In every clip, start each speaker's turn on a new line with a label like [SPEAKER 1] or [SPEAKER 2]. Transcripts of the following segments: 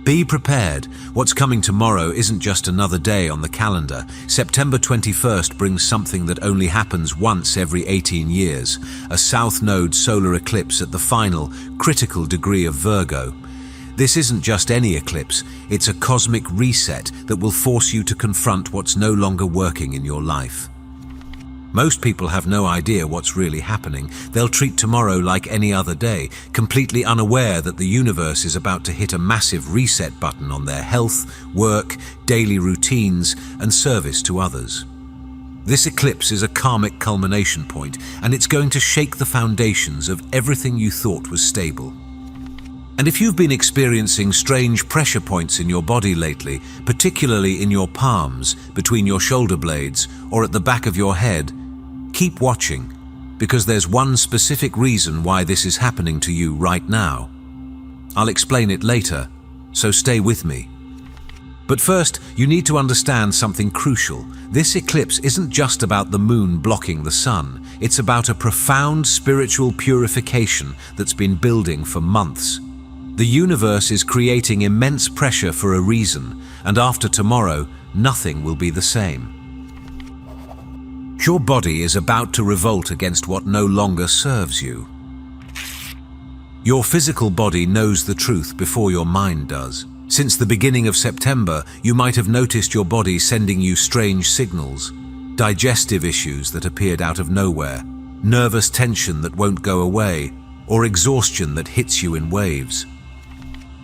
[SPEAKER 1] Be prepared. What's coming tomorrow isn't just another day on the calendar. September 21st brings something that only happens once every 18 years, a South Node solar eclipse at the final, critical degree of Virgo. This isn't just any eclipse, it's a cosmic reset that will force you to confront what's no longer working in your life. Most people have no idea what's really happening. They'll treat tomorrow like any other day, completely unaware that the universe is about to hit a massive reset button on their health, work, daily routines, and service to others. This eclipse is a karmic culmination point, and it's going to shake the foundations of everything you thought was stable. And if you've been experiencing strange pressure points in your body lately, particularly in your palms, between your shoulder blades, or at the back of your head, keep watching, because there's one specific reason why this is happening to you right now. I'll explain it later, so stay with me. But first, you need to understand something crucial. This eclipse isn't just about the moon blocking the sun. It's about a profound spiritual purification that's been building for months. The universe is creating immense pressure for a reason, and after tomorrow, nothing will be the same. Your body is about to revolt against what no longer serves you. Your physical body knows the truth before your mind does. Since the beginning of September, you might have noticed your body sending you strange signals, digestive issues that appeared out of nowhere, nervous tension that won't go away, or exhaustion that hits you in waves.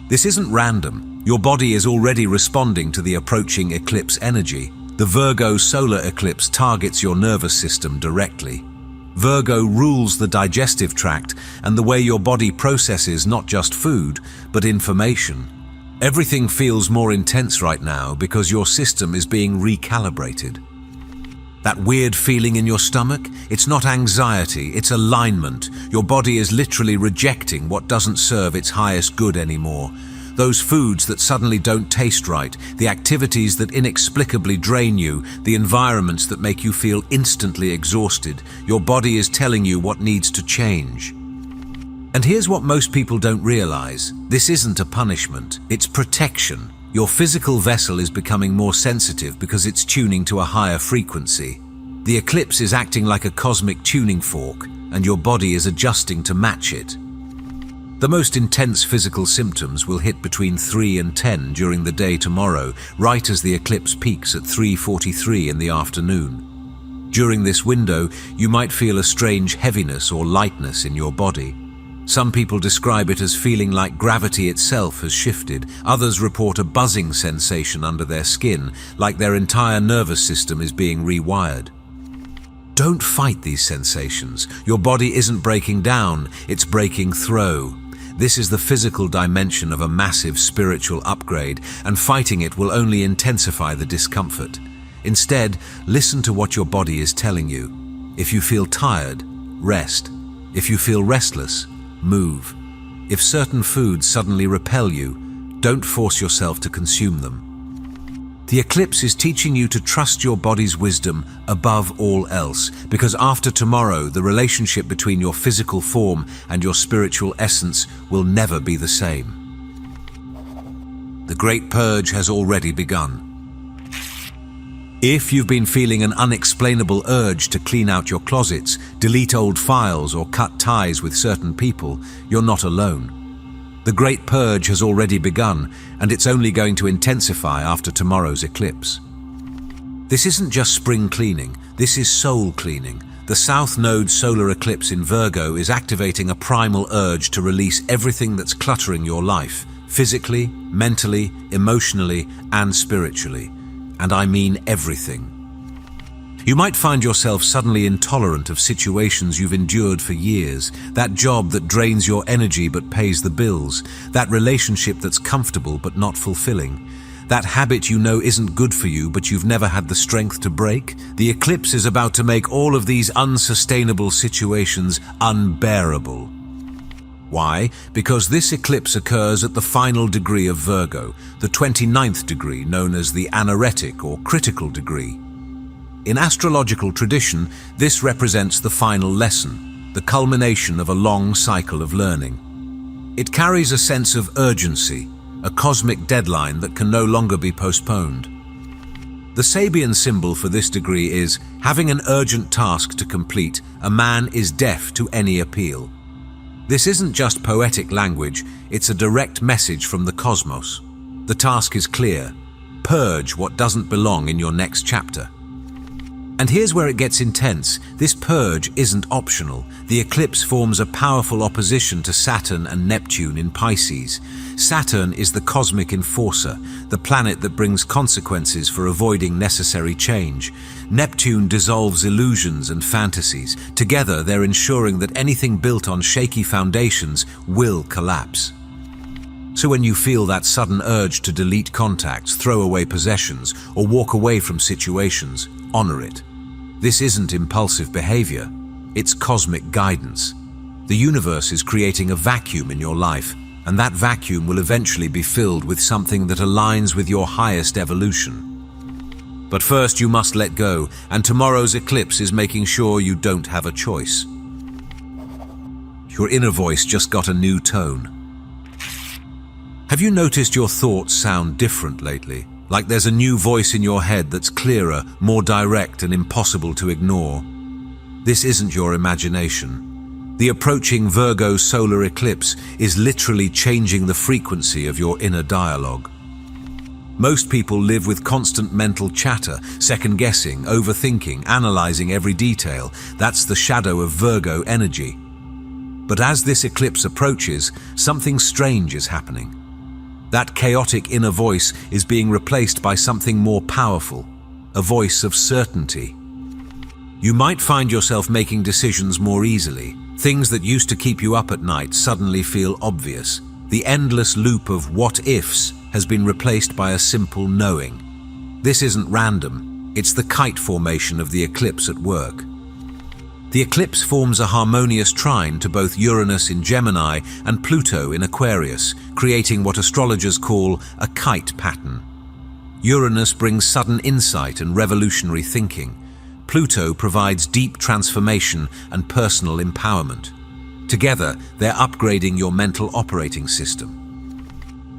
[SPEAKER 1] This isn't random. Your body is already responding to the approaching eclipse energy. The Virgo solar eclipse targets your nervous system directly. Virgo rules the digestive tract and the way your body processes not just food, but information. Everything feels more intense right now because your system is being recalibrated. That weird feeling in your stomach? It's not anxiety, it's alignment. Your body is literally rejecting what doesn't serve its highest good anymore. Those foods that suddenly don't taste right, the activities that inexplicably drain you, the environments that make you feel instantly exhausted. Your body is telling you what needs to change. And here's what most people don't realize. This isn't a punishment, it's protection. Your physical vessel is becoming more sensitive because it's tuning to a higher frequency. The eclipse is acting like a cosmic tuning fork, and your body is adjusting to match it. The most intense physical symptoms will hit between 3 and 10 during the day tomorrow, right as the eclipse peaks at 3:43 in the afternoon. During this window, you might feel a strange heaviness or lightness in your body. Some people describe it as feeling like gravity itself has shifted. Others report a buzzing sensation under their skin, like their entire nervous system is being rewired. Don't fight these sensations. Your body isn't breaking down, it's breaking through. This is the physical dimension of a massive spiritual upgrade, and fighting it will only intensify the discomfort. Instead, listen to what your body is telling you. If you feel tired, rest. If you feel restless, move. If certain foods suddenly repel you, don't force yourself to consume them. The eclipse is teaching you to trust your body's wisdom above all else, because after tomorrow, the relationship between your physical form and your spiritual essence will never be the same. The Great Purge has already begun. If you've been feeling an unexplainable urge to clean out your closets, delete old files, or cut ties with certain people, you're not alone. The Great Purge has already begun, and it's only going to intensify after tomorrow's eclipse. This isn't just spring cleaning, this is soul cleaning. The South Node solar eclipse in Virgo is activating a primal urge to release everything that's cluttering your life, physically, mentally, emotionally, and spiritually. And I mean everything. You might find yourself suddenly intolerant of situations you've endured for years, that job that drains your energy but pays the bills, that relationship that's comfortable but not fulfilling, that habit you know isn't good for you but you've never had the strength to break. The eclipse is about to make all of these unsustainable situations unbearable. Why? Because this eclipse occurs at the final degree of Virgo, the 29th degree known as the anaretic or critical degree. In astrological tradition, this represents the final lesson. the culmination of a long cycle of learning. It carries a sense of urgency, a cosmic deadline that can no longer be postponed. The Sabian symbol for this degree is, having an urgent task to complete, a man is deaf to any appeal. This isn't just poetic language, it's a direct message from the cosmos. The task is clear: purge what doesn't belong in your next chapter. And here's where it gets intense. This purge isn't optional. The eclipse forms a powerful opposition to Saturn and Neptune in Pisces. Saturn is the cosmic enforcer, the planet that brings consequences for avoiding necessary change. Neptune dissolves illusions and fantasies. Together, they're ensuring that anything built on shaky foundations will collapse. So when you feel that sudden urge to delete contacts, throw away possessions, or walk away from situations, honor it. This isn't impulsive behavior, it's cosmic guidance. The universe is creating a vacuum in your life, and that vacuum will eventually be filled with something that aligns with your highest evolution. But first you must let go, and tomorrow's eclipse is making sure you don't have a choice. Your inner voice just got a new tone. Have you noticed your thoughts sound different lately? Like there's a new voice in your head that's clearer, more direct, and impossible to ignore. This isn't your imagination. The approaching Virgo solar eclipse is literally changing the frequency of your inner dialogue. Most people live with constant mental chatter, second-guessing, overthinking, analyzing every detail. That's the shadow of Virgo energy. But as this eclipse approaches, something strange is happening. That chaotic inner voice is being replaced by something more powerful, a voice of certainty. You might find yourself making decisions more easily. Things that used to keep you up at night suddenly feel obvious. The endless loop of what-ifs has been replaced by a simple knowing. This isn't random, it's the kite formation of the eclipse at work. The eclipse forms a harmonious trine to both Uranus in Gemini and Pluto in Aquarius, creating what astrologers call a kite pattern. Uranus brings sudden insight and revolutionary thinking. Pluto provides deep transformation and personal empowerment. Together, they're upgrading your mental operating system.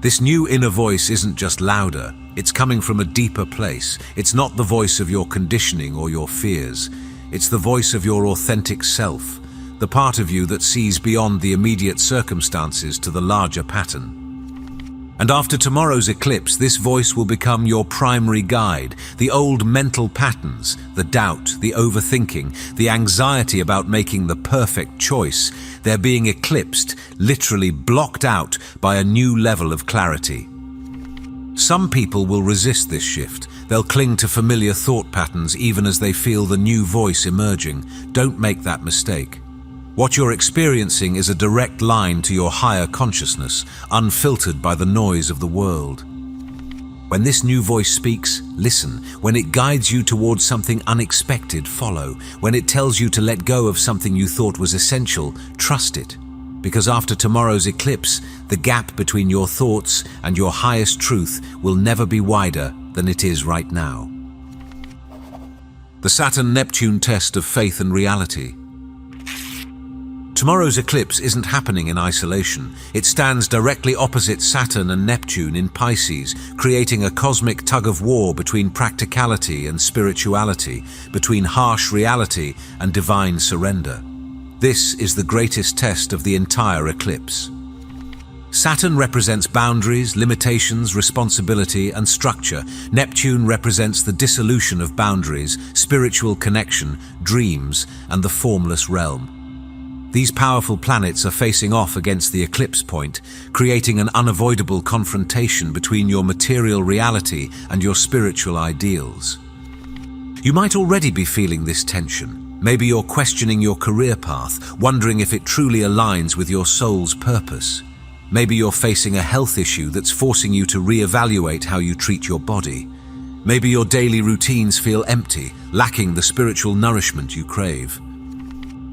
[SPEAKER 1] This new inner voice isn't just louder, it's coming from a deeper place. It's not the voice of your conditioning or your fears. It's the voice of your authentic self, the part of you that sees beyond the immediate circumstances to the larger pattern. And after tomorrow's eclipse, this voice will become your primary guide. The old mental patterns, the doubt, the overthinking, the anxiety about making the perfect choice, they're being eclipsed, literally blocked out by a new level of clarity. Some people will resist this shift. They'll cling to familiar thought patterns even as they feel the new voice emerging. Don't make that mistake. What you're experiencing is a direct line to your higher consciousness, unfiltered by the noise of the world. When this new voice speaks, listen. When it guides you towards something unexpected, follow. When it tells you to let go of something you thought was essential, trust it. Because after tomorrow's eclipse, the gap between your thoughts and your highest truth will never be wider than it is right now. The Saturn-Neptune test of faith and reality. Tomorrow's eclipse isn't happening in isolation. It stands directly opposite Saturn and Neptune in Pisces, creating a cosmic tug-of-war between practicality and spirituality, between harsh reality and divine surrender. This is the greatest test of the entire eclipse. Saturn represents boundaries, limitations, responsibility, and structure. Neptune represents the dissolution of boundaries, spiritual connection, dreams, and the formless realm. These powerful planets are facing off against the eclipse point, creating an unavoidable confrontation between your material reality and your spiritual ideals. You might already be feeling this tension. Maybe you're questioning your career path, wondering if it truly aligns with your soul's purpose. Maybe you're facing a health issue that's forcing you to reevaluate how you treat your body. Maybe your daily routines feel empty, lacking the spiritual nourishment you crave.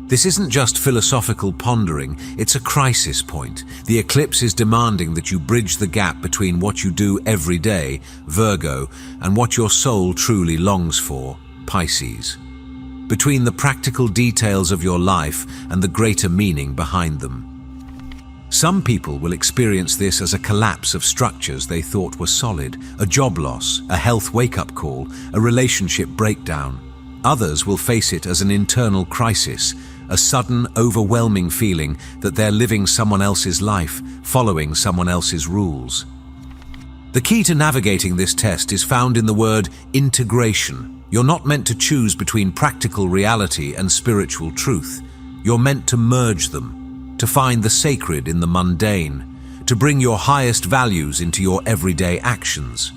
[SPEAKER 1] This isn't just philosophical pondering, it's a crisis point. The eclipse is demanding that you bridge the gap between what you do every day, Virgo, and what your soul truly longs for, Pisces. between the practical details of your life and the greater meaning behind them. Some people will experience this as a collapse of structures they thought were solid, a job loss, a health wake-up call, a relationship breakdown. Others will face it as an internal crisis, a sudden, overwhelming feeling that they're living someone else's life, following someone else's rules. The key to navigating this test is found in the word integration. You're not meant to choose between practical reality and spiritual truth. You're meant to merge them, to find the sacred in the mundane, to bring your highest values into your everyday actions.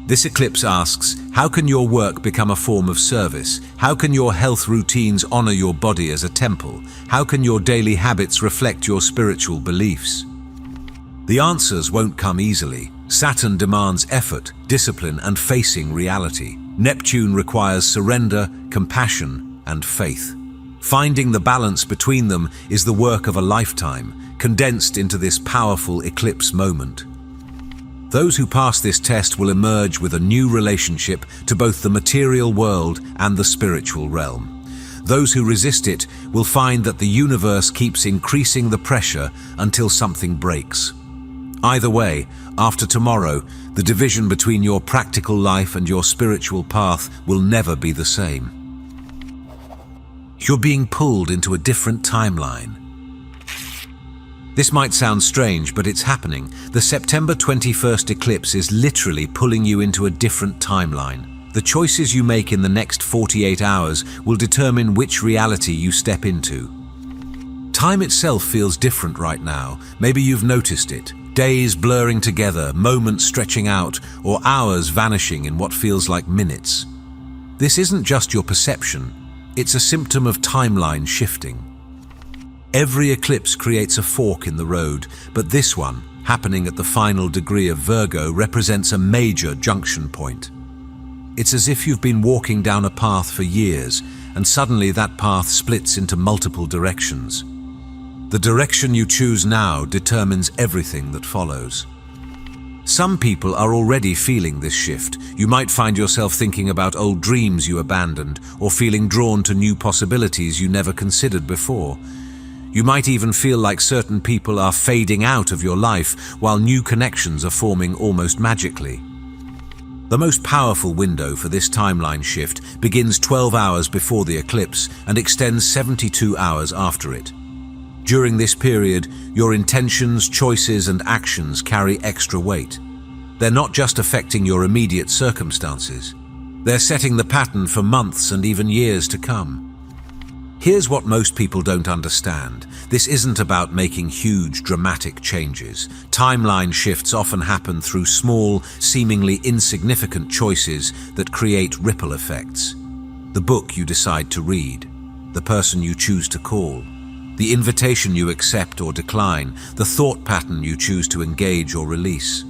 [SPEAKER 1] This eclipse asks, how can your work become a form of service? How can your health routines honor your body as a temple? How can your daily habits reflect your spiritual beliefs? The answers won't come easily. Saturn demands effort, discipline, and facing reality. Neptune requires surrender, compassion, and faith. Finding the balance between them is the work of a lifetime, condensed into this powerful eclipse moment. Those who pass this test will emerge with a new relationship to both the material world and the spiritual realm. Those who resist it will find that the universe keeps increasing the pressure until something breaks. Either way, after tomorrow, the division between your practical life and your spiritual path will never be the same. You're being pulled into a different timeline. This might sound strange, but it's happening. The September 21st eclipse is literally pulling you into a different timeline. The choices you make in the next 48 hours will determine which reality you step into. Time itself feels different right now. Maybe you've noticed it. Days blurring together, moments stretching out, or hours vanishing in what feels like minutes. This isn't just your perception, it's a symptom of timeline shifting. Every eclipse creates a fork in the road, but this one, happening at the final degree of Virgo, represents a major junction point. It's as if you've been walking down a path for years, and suddenly that path splits into multiple directions. The direction you choose now determines everything that follows. Some people are already feeling this shift. You might find yourself thinking about old dreams you abandoned, or feeling drawn to new possibilities you never considered before. You might even feel like certain people are fading out of your life, while new connections are forming almost magically. The most powerful window for this timeline shift begins 12 hours before the eclipse and extends 72 hours after it. During this period, your intentions, choices, and actions carry extra weight. They're not just affecting your immediate circumstances. They're setting the pattern for months and even years to come. Here's what most people don't understand. This isn't about making huge, dramatic changes. Timeline shifts often happen through small, seemingly insignificant choices that create ripple effects. The book you decide to read, the person you choose to call, the invitation you accept or decline, the thought pattern you choose to engage or release.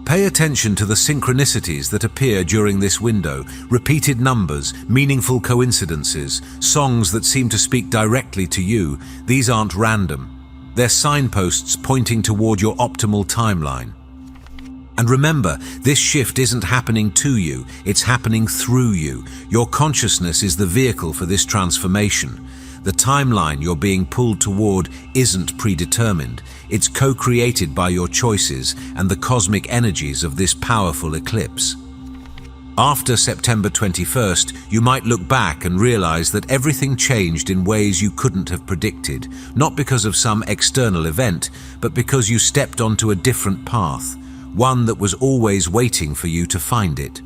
[SPEAKER 1] Pay attention to the synchronicities that appear during this window, repeated numbers, meaningful coincidences, songs that seem to speak directly to you. These aren't random. They're signposts pointing toward your optimal timeline. And remember, this shift isn't happening to you, it's happening through you. Your consciousness is the vehicle for this transformation. The timeline you're being pulled toward isn't predetermined. It's co-created by your choices and the cosmic energies of this powerful eclipse. After September 21st, you might look back and realize that everything changed in ways you couldn't have predicted, not because of some external event, but because you stepped onto a different path, one that was always waiting for you to find it.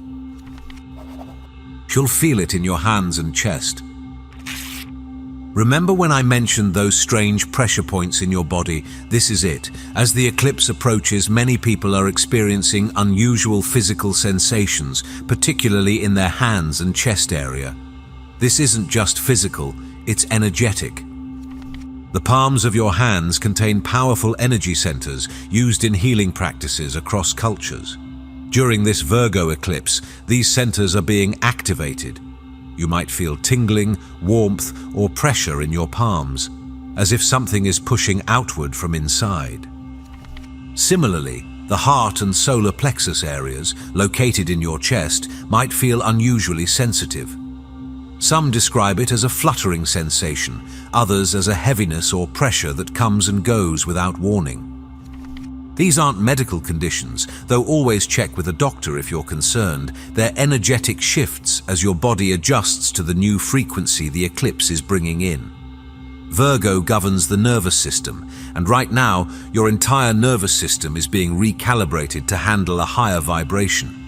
[SPEAKER 1] You'll feel it in your hands and chest. Remember when I mentioned those strange pressure points in your body? This is it. As the eclipse approaches, many people are experiencing unusual physical sensations, particularly in their hands and chest area. This isn't just physical, it's energetic. The palms of your hands contain powerful energy centers used in healing practices across cultures. During this Virgo eclipse, these centers are being activated. You might feel tingling, warmth, or pressure in your palms, as if something is pushing outward from inside. Similarly, the heart and solar plexus areas, located in your chest, might feel unusually sensitive. Some describe it as a fluttering sensation, others as a heaviness or pressure that comes and goes without warning. These aren't medical conditions, though always check with a doctor if you're concerned. They're energetic shifts as your body adjusts to the new frequency the eclipse is bringing in. Virgo governs the nervous system, and right now, your entire nervous system is being recalibrated to handle a higher vibration.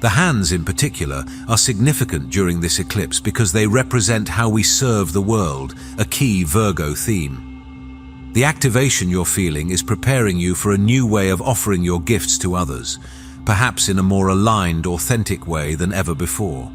[SPEAKER 1] The hands, in particular, are significant during this eclipse because they represent how we serve the world, a key Virgo theme. The activation you're feeling is preparing you for a new way of offering your gifts to others, perhaps in a more aligned, authentic way than ever before.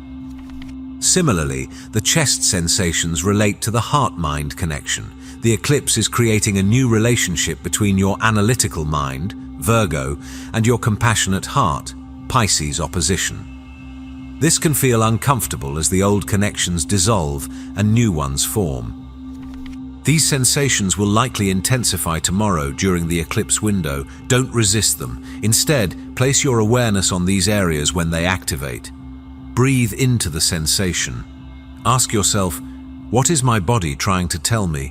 [SPEAKER 1] Similarly, the chest sensations relate to the heart-mind connection. The eclipse is creating a new relationship between your analytical mind, Virgo, and your compassionate heart, Pisces opposition. This can feel uncomfortable as the old connections dissolve and new ones form. These sensations will likely intensify tomorrow during the eclipse window. Don't resist them. Instead, place your awareness on these areas when they activate. Breathe into the sensation. Ask yourself, what is my body trying to tell me?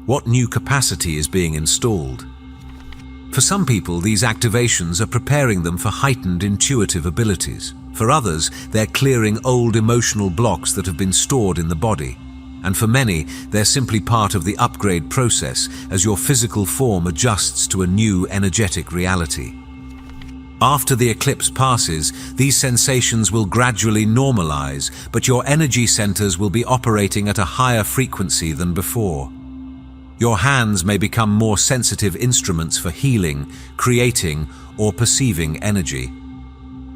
[SPEAKER 1] What new capacity is being installed? For some people, these activations are preparing them for heightened intuitive abilities. For others, they're clearing old emotional blocks that have been stored in the body. And for many, they're simply part of the upgrade process as your physical form adjusts to a new energetic reality. After the eclipse passes, these sensations will gradually normalize, but your energy centers will be operating at a higher frequency than before. Your hands may become more sensitive instruments for healing, creating, or perceiving energy.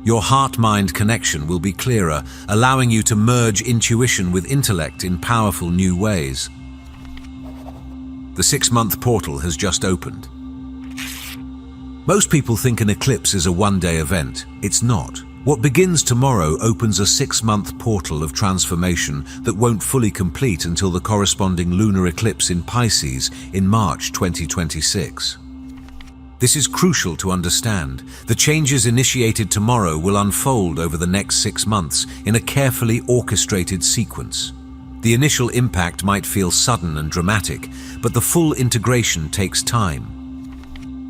[SPEAKER 1] Your heart-mind connection will be clearer, allowing you to merge intuition with intellect in powerful new ways. The 6-month portal has just opened. Most people think an eclipse is a one-day event. It's not. What begins tomorrow opens a 6-month portal of transformation that won't fully complete until the corresponding lunar eclipse in Pisces in March 2026. This is crucial to understand. The changes initiated tomorrow will unfold over the next 6 months in a carefully orchestrated sequence. The initial impact might feel sudden and dramatic, but the full integration takes time.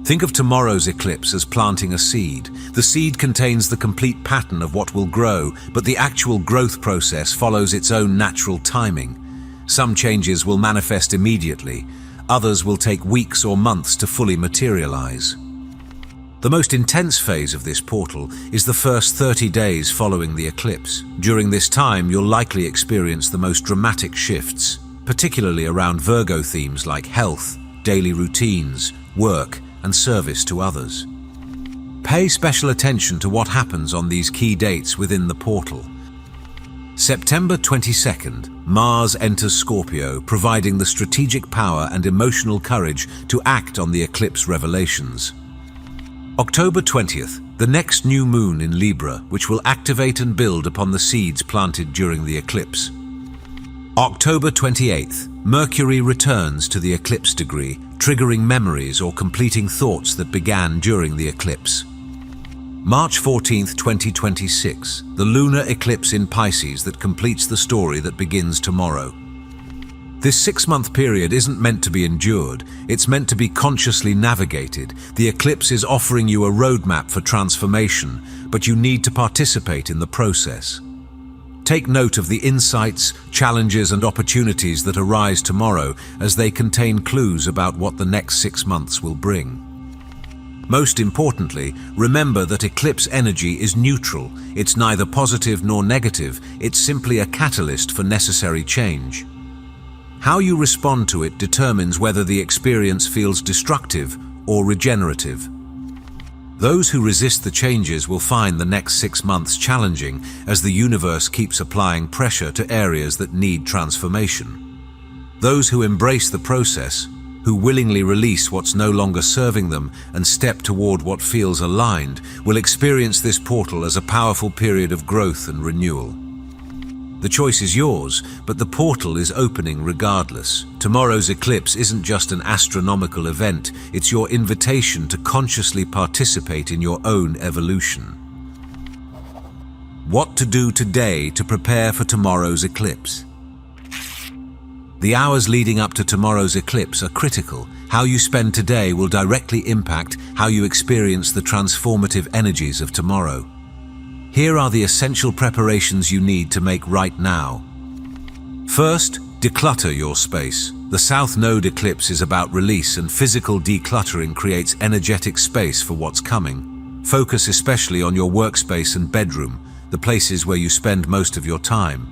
[SPEAKER 1] Think of tomorrow's eclipse as planting a seed. The seed contains the complete pattern of what will grow, but the actual growth process follows its own natural timing. Some changes will manifest immediately. Others will take weeks or months to fully materialize. The most intense phase of this portal is the first 30 days following the eclipse. During this time, you'll likely experience the most dramatic shifts, particularly around Virgo themes like health, daily routines, work, and service to others. Pay special attention to what happens on these key dates within the portal. September 22nd, Mars enters Scorpio, providing the strategic power and emotional courage to act on the eclipse revelations. October 20th, the next new moon in Libra, which will activate and build upon the seeds planted during the eclipse. October 28th, Mercury returns to the eclipse degree, triggering memories or completing thoughts that began during the eclipse. March 14th, 2026, the lunar eclipse in Pisces that completes the story that begins tomorrow. This 6-month period isn't meant to be endured, it's meant to be consciously navigated. The eclipse is offering you a roadmap for transformation, but you need to participate in the process. Take note of the insights, challenges, and opportunities that arise tomorrow as they contain clues about what the next 6 months will bring. Most importantly, remember that eclipse energy is neutral. It's neither positive nor negative, it's simply a catalyst for necessary change. How you respond to it determines whether the experience feels destructive or regenerative. Those who resist the changes will find the next 6 months challenging as the universe keeps applying pressure to areas that need transformation. Those who embrace the process, who willingly release what's no longer serving them and step toward what feels aligned, will experience this portal as a powerful period of growth and renewal. The choice is yours, but the portal is opening regardless. Tomorrow's eclipse isn't just an astronomical event, it's your invitation to consciously participate in your own evolution. What to do today to prepare for tomorrow's eclipse? The hours leading up to tomorrow's eclipse are critical. How you spend today will directly impact how you experience the transformative energies of tomorrow. Here are the essential preparations you need to make right now. First, declutter your space. The South Node eclipse is about release, and physical decluttering creates energetic space for what's coming. Focus especially on your workspace and bedroom, the places where you spend most of your time.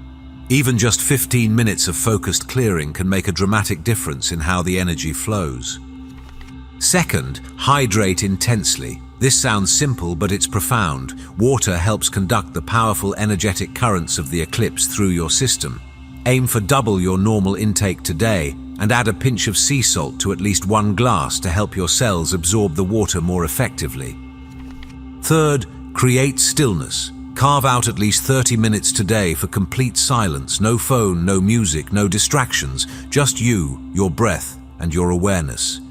[SPEAKER 1] Even just 15 minutes of focused clearing can make a dramatic difference in how the energy flows. Second, hydrate intensely. This sounds simple, but it's profound. Water helps conduct the powerful energetic currents of the eclipse through your system. Aim for double your normal intake today, and add a pinch of sea salt to at least 1 glass to help your cells absorb the water more effectively. Third, create stillness. Carve out at least 30 minutes today for complete silence. No phone, no music, no distractions, just you, your breath, and your awareness.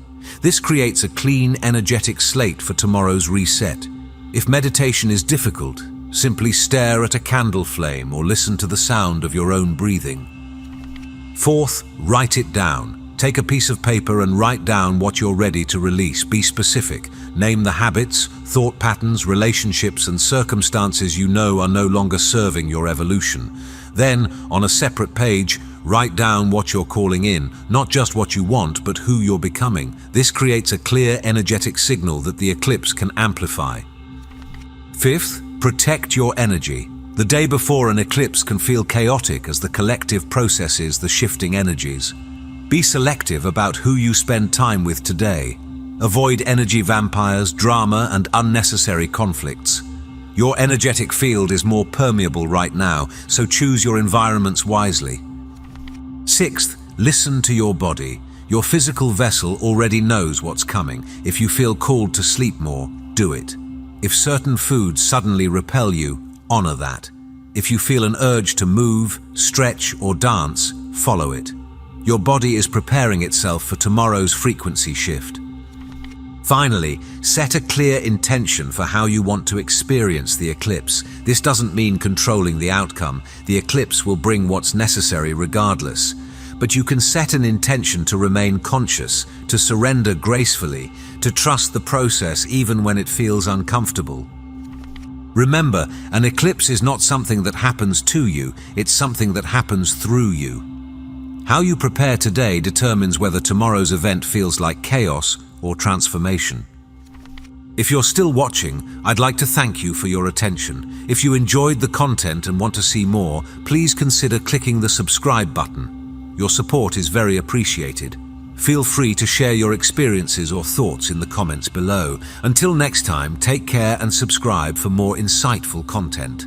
[SPEAKER 1] This creates a clean, energetic slate for tomorrow's reset. If meditation is difficult, simply stare at a candle flame or listen to the sound of your own breathing. Fourth, write it down. Take a piece of paper and write down what you're ready to release. Be specific. Name the habits, thought patterns, relationships, and circumstances you know are no longer serving your evolution. Then, on a separate page, write down what you're calling in, not just what you want, but who you're becoming. This creates a clear, energetic signal that the eclipse can amplify. Fifth, protect your energy. The day before an eclipse can feel chaotic as the collective processes the shifting energies. Be selective about who you spend time with today. Avoid energy vampires, drama, and unnecessary conflicts. Your energetic field is more permeable right now, so choose your environments wisely. Sixth, listen to your body. Your physical vessel already knows what's coming. If you feel called to sleep more, do it. If certain foods suddenly repel you, honor that. If you feel an urge to move, stretch, or dance, follow it. Your body is preparing itself for tomorrow's frequency shift. Finally, set a clear intention for how you want to experience the eclipse. This doesn't mean controlling the outcome. The eclipse will bring what's necessary regardless. But you can set an intention to remain conscious, to surrender gracefully, to trust the process even when it feels uncomfortable. Remember, an eclipse is not something that happens to you, it's something that happens through you. How you prepare today determines whether tomorrow's event feels like chaos or transformation. If you're still watching, I'd like to thank you for your attention. If you enjoyed the content and want to see more, please consider clicking the subscribe button. Your support is very appreciated. Feel free to share your experiences or thoughts in the comments below. Until next time, take care and subscribe for more insightful content.